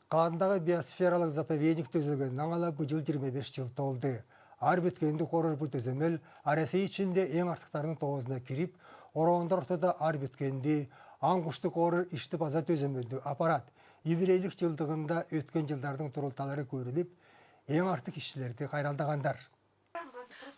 Қағандағы биосфералық заповедник төзілген аңала жыл 25 жыл толды. Ар біткенді қорыр бұл төземел Арасей ішінде ең артықтарының тоғызына кіріп, орауындар ортада ар біткенді, аңғышты қорыр ішті база төземелді аппарат. Юбилейлік жылдығында өткен жылдардың тұрылталары көріліп, ең артық ішшілерді қайралдағандар.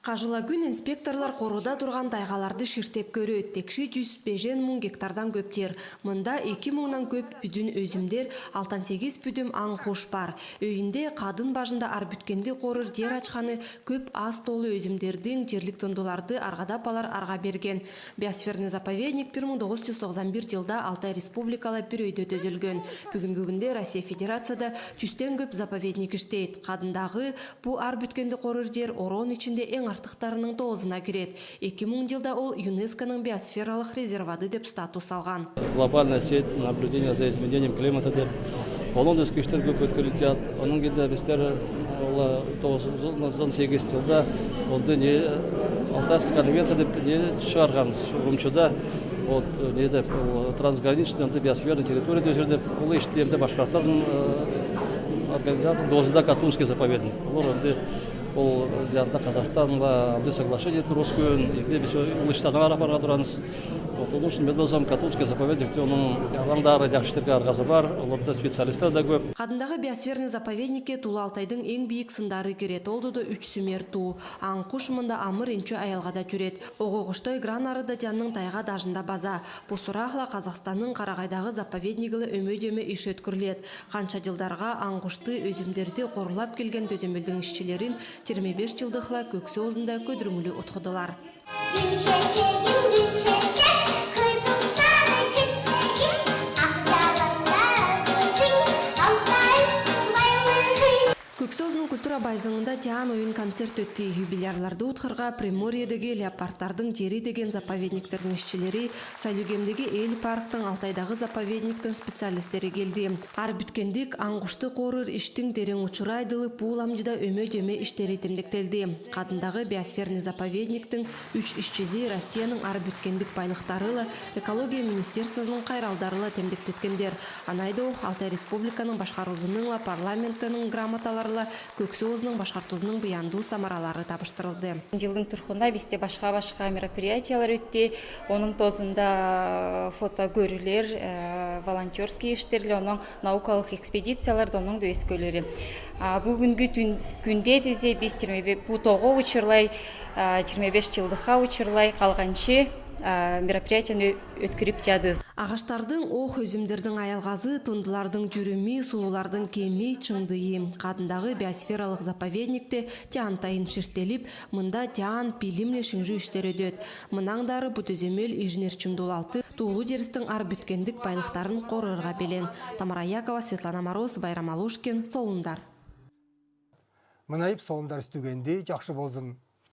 Қажыла күн инспекторлар қоруда тұрған тайғаларды шертеп көрі, текші 105 мың гектардан көптер. Мұнда 2 мыңнан көп бүдін өзімдер, 68 бүдім аң қош бар. Өйінде қадын бажында арбүткенді қорыр дер ачқаны көп аз толы өзімдердің жерлік тұндыларды арғадапалар арға берген. Биосферный заповедник 1991 жылда Алтай республикалы бір өйді төзілген. Бүгінгі күнде Россия Федерацияда түстен көп заповедник іштейді. Қадындағы бұл арбүткенді қорыр дер орон ішінде ең артықтарының тоғызына кірет. 2000 жылда ол ЮНЕСКО-ның биосфералық резерваты деп статус алған. Глобальная сеть наблюдения за изменением климата деп олон өскештер көп өткөрүлөт. Оның кезде біздер 98 жылда олды не Алтайская конвенция деп не шығарған ұғымшыда не деп трансграничный биосферный территория деп ол иштемде башкарттардын организация дозында Катунский заповедник. Ол жанында Қазақстанға андай соглашение өткөрүлгөн, біз улуштардан арапарға турамыз. Onun үшін мен өзім Катунский заповедникте оның алаңдары жақшыларға арғасы бар, оларда специалисттер да көп. Қадындағы биосферный заповедникке Тулы Алтайдың ең биік сындары керет. Олды да 3 сүмер туу. Аңқұш мұнда амыр енчі аялғада жүрет. Оғоғыштой гранары да жанның тайға дажында база. Бұл сұрақла Қазақстанның Қарағайдағы заповеднигілі өмөдеме иш өткірлет. Қанша жылдарға аңқұшты өзімдерді қорылап келген төземелдің ішчелерін 25 жылдықла көксі озында көдірмілі ұтқыдылар. Көксөзінің культура байзыңында тян ойын концерт өтті. Юбилярларды ұтқырға Приморьедегі леопардтардың жері деген заповедниктердің ішчелері, Сайлюгемдегі Эл парктың Алтайдағы заповедниктің специалистері келді. Ар бүткендік аңғышты қорыр іштің терең ұчырайдылы пуламжыда өме іштері темдектелді. Қадындағы биосферный заповедниктің 3 ішчези Россияның ар бүткендік байлықтарылы экология министерствосының қайралдарылы темдектеткендер. Анайды Алтай республиканың башқарузыныңла парламентінің грамоталары көксі өзінің башқартузының бұянду самаралары табыштырылды. Жылдың тұрқында бізде башқа мероприятиялар өтті. Оның тозында фото көрілер, волонтерский іштерлі, оның наукалық экспедициялар, оның дөйіз көлері. Бүгінгі күнде дезе біз 25 учырлай, 25 жылдыға учырлай қалғаншы мероприятияны өткіріп жадыз. Ағаштардың оқ өзімдердің аялғазы, тундылардың жүрімі, сулулардың кеми, чыңдыйы. Қадындағы биосфералық заповедникте тян-тайын шештеліп, мұнда тян пилімле шыңжу үштер өдет. Мұнаңдары бұт өземел инженер Чымдулалты туылу дерістің ар бүткендік байлықтарын қорырға белен. Тамара Якова, Светлана Мороз, Байрам Алушкин, Солундар. Мұнайып солындар үстігенде жақшы болсын.